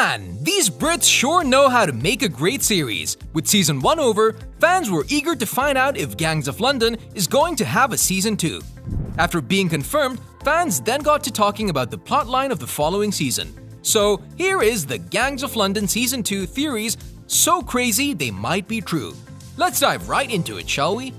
Man, these Brits sure know how to make a great series. With season 1 over, fans were eager to find out if Gangs of London is going to have a season 2. After being confirmed, fans then got to talking about the plotline of the following season. So here is the Gangs of London season 2 theories, so crazy they might be true. Let's dive right into it, shall we?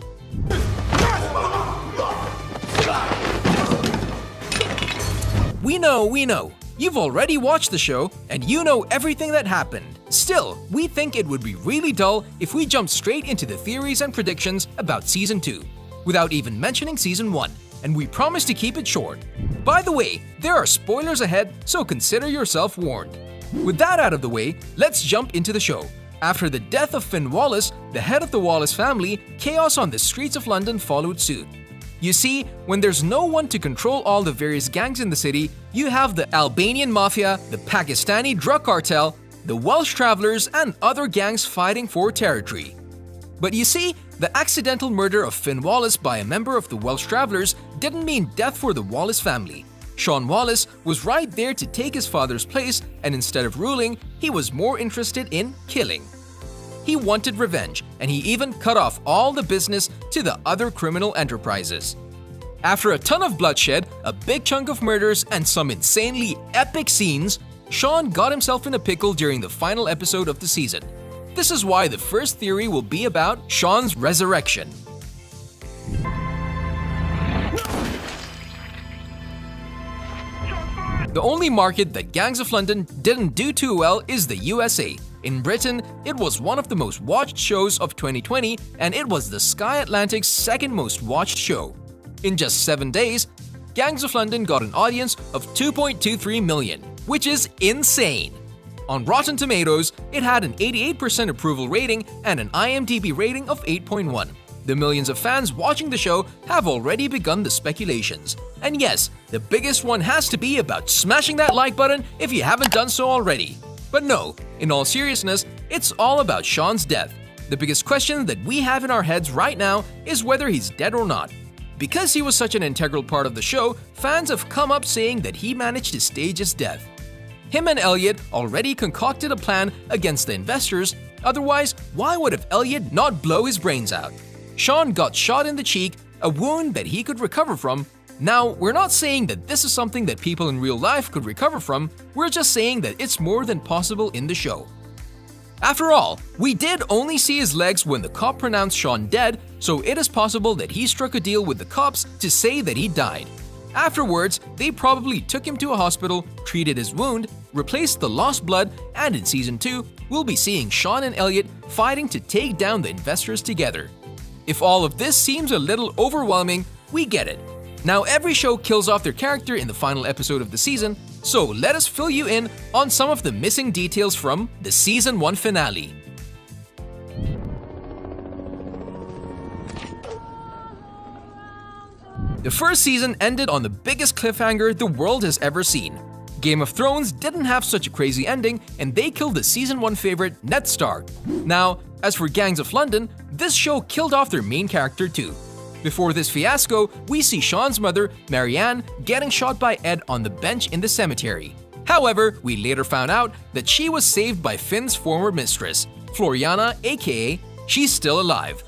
We know. You've already watched the show, and you know everything that happened. Still, we think it would be really dull if we jumped straight into the theories and predictions about Season 2, without even mentioning Season 1, and we promise to keep it short. By the way, there are spoilers ahead, so consider yourself warned. With that out of the way, let's jump into the show. After the death of Finn Wallace, the head of the Wallace family, chaos on the streets of London followed suit. You see, when there's no one to control all the various gangs in the city, you have the Albanian Mafia, the Pakistani drug cartel, the Welsh Travelers, and other gangs fighting for territory. But you see, the accidental murder of Finn Wallace by a member of the Welsh Travelers didn't mean death for the Wallace family. Sean Wallace was right there to take his father's place, and instead of ruling, he was more interested in killing. He wanted revenge, and he even cut off all the business to the other criminal enterprises. After a ton of bloodshed, a big chunk of murders, and some insanely epic scenes, Sean got himself in a pickle during the final episode of the season. This is why the first theory will be about Sean's resurrection. The only market that Gangs of London didn't do too well is the USA. In Britain, it was one of the most watched shows of 2020, and it was the Sky Atlantic's second most watched show. In just 7 days, Gangs of London got an audience of 2.23 million, which is insane. On Rotten Tomatoes, it had an 88% approval rating and an IMDb rating of 8.1. The millions of fans watching the show have already begun the speculations. And yes, the biggest one has to be about smashing that like button if you haven't done so already. But no, in all seriousness, it's all about Sean's death. The biggest question that we have in our heads right now is whether he's dead or not. Because he was such an integral part of the show, fans have come up saying that he managed to stage his death. Him and Elliot already concocted a plan against the investors, otherwise, why would have Elliot not blow his brains out? Sean got shot in the cheek, a wound that he could recover from. Now, we're not saying that this is something that people in real life could recover from, we're just saying that it's more than possible in the show. After all, we did only see his legs when the cop pronounced Sean dead, so it is possible that he struck a deal with the cops to say that he died. Afterwards, they probably took him to a hospital, treated his wound, replaced the lost blood, and in Season 2, we'll be seeing Sean and Elliot fighting to take down the investors together. If all of this seems a little overwhelming, we get it. Now every show kills off their character in the final episode of the season, so let us fill you in on some of the missing details from the Season 1 finale. The first season ended on the biggest cliffhanger the world has ever seen. Game of Thrones didn't have such a crazy ending, and they killed the Season 1 favorite Ned Stark. Now, as for Gangs of London, this show killed off their main character too. Before this fiasco, we see Sean's mother, Marianne, getting shot by Ed on the bench in the cemetery. However, we later found out that she was saved by Finn's former mistress, Floriana, aka she's still alive.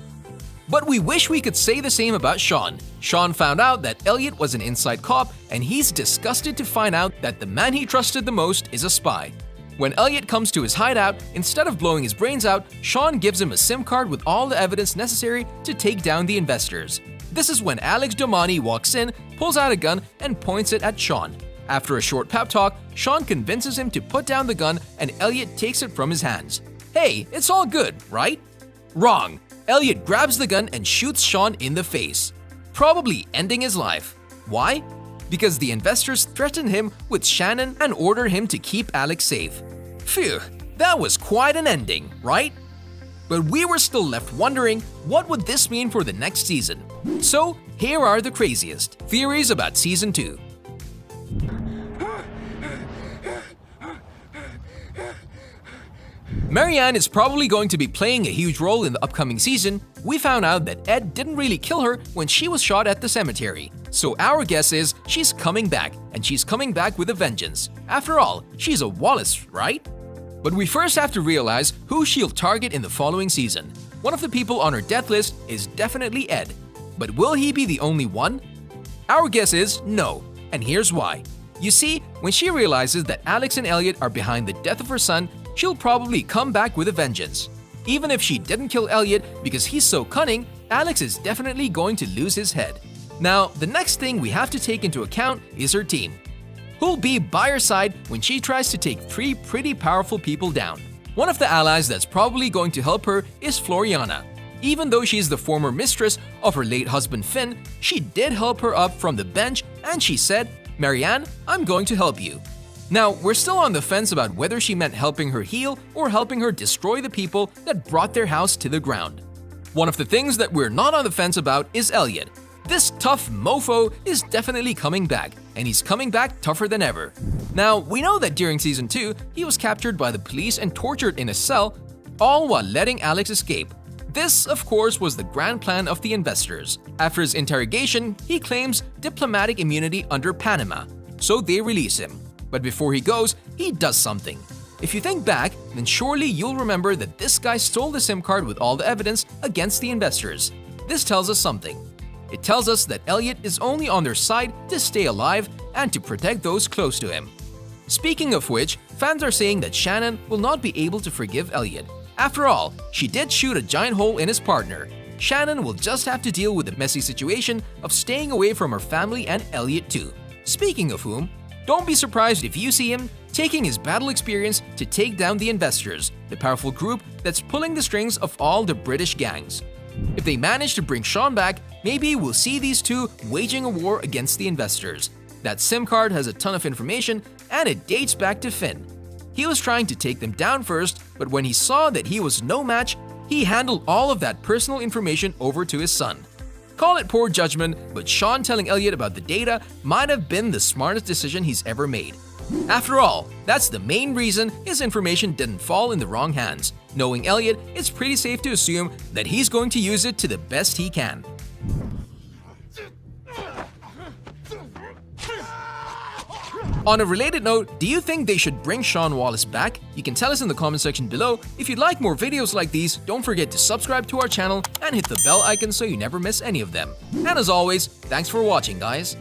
But we wish we could say the same about Sean. Sean found out that Elliot was an inside cop, and he's disgusted to find out that the man he trusted the most is a spy. When Elliot comes to his hideout, instead of blowing his brains out, Sean gives him a SIM card with all the evidence necessary to take down the investors. This is when Alex Domani walks in, pulls out a gun, and points it at Sean. After a short pep talk, Sean convinces him to put down the gun, and Elliot takes it from his hands. Hey, it's all good, right? Wrong. Elliot grabs the gun and shoots Sean in the face, probably ending his life. Why? Because the investors threatened him with Shannon and ordered him to keep Alex safe. Phew, that was quite an ending, right? But we were still left wondering, what would this mean for the next season? So, here are the craziest theories about Season 2. Marianne is probably going to be playing a huge role in the upcoming season. We found out that Ed didn't really kill her when she was shot at the cemetery. So our guess is she's coming back, and she's coming back with a vengeance. After all, she's a Wallace, right? But we first have to realize who she'll target in the following season. One of the people on her death list is definitely Ed. But will he be the only one? Our guess is no, and here's why. You see, when she realizes that Alex and Elliot are behind the death of her son, she'll probably come back with a vengeance. Even if she didn't kill Elliot because he's so cunning, Alex is definitely going to lose his head. Now, the next thing we have to take into account is her team. Who'll be by her side when she tries to take 3 pretty powerful people down? One of the allies that's probably going to help her is Floriana. Even though she's the former mistress of her late husband Finn, she did help her up from the bench and she said, "Marianne, I'm going to help you." Now, we're still on the fence about whether she meant helping her heal or helping her destroy the people that brought their house to the ground. One of the things that we're not on the fence about is Elliot. This tough mofo is definitely coming back, and he's coming back tougher than ever. Now, we know that during Season 2, he was captured by the police and tortured in a cell, all while letting Alex escape. This, of course, was the grand plan of the investors. After his interrogation, he claims diplomatic immunity under Panama, so they release him. But before he goes, he does something. If you think back, then surely you'll remember that this guy stole the SIM card with all the evidence against the investors. This tells us something. It tells us that Elliot is only on their side to stay alive and to protect those close to him. Speaking of which, fans are saying that Shannon will not be able to forgive Elliot. After all, she did shoot a giant hole in his partner. Shannon will just have to deal with the messy situation of staying away from her family and Elliot too. Speaking of whom, don't be surprised if you see him taking his battle experience to take down the investors, the powerful group that's pulling the strings of all the British gangs. If they manage to bring Sean back, maybe we'll see these two waging a war against the investors. That SIM card has a ton of information and it dates back to Finn. He was trying to take them down first, but when he saw that he was no match, he handled all of that personal information over to his son. Call it poor judgment, but Sean telling Elliot about the data might have been the smartest decision he's ever made. After all, that's the main reason his information didn't fall in the wrong hands. Knowing Elliot, it's pretty safe to assume that he's going to use it to the best he can. On a related note, do you think they should bring Sean Wallace back? You can tell us in the comment section below. If you'd like more videos like these, don't forget to subscribe to our channel and hit the bell icon so you never miss any of them. And as always, thanks for watching, guys.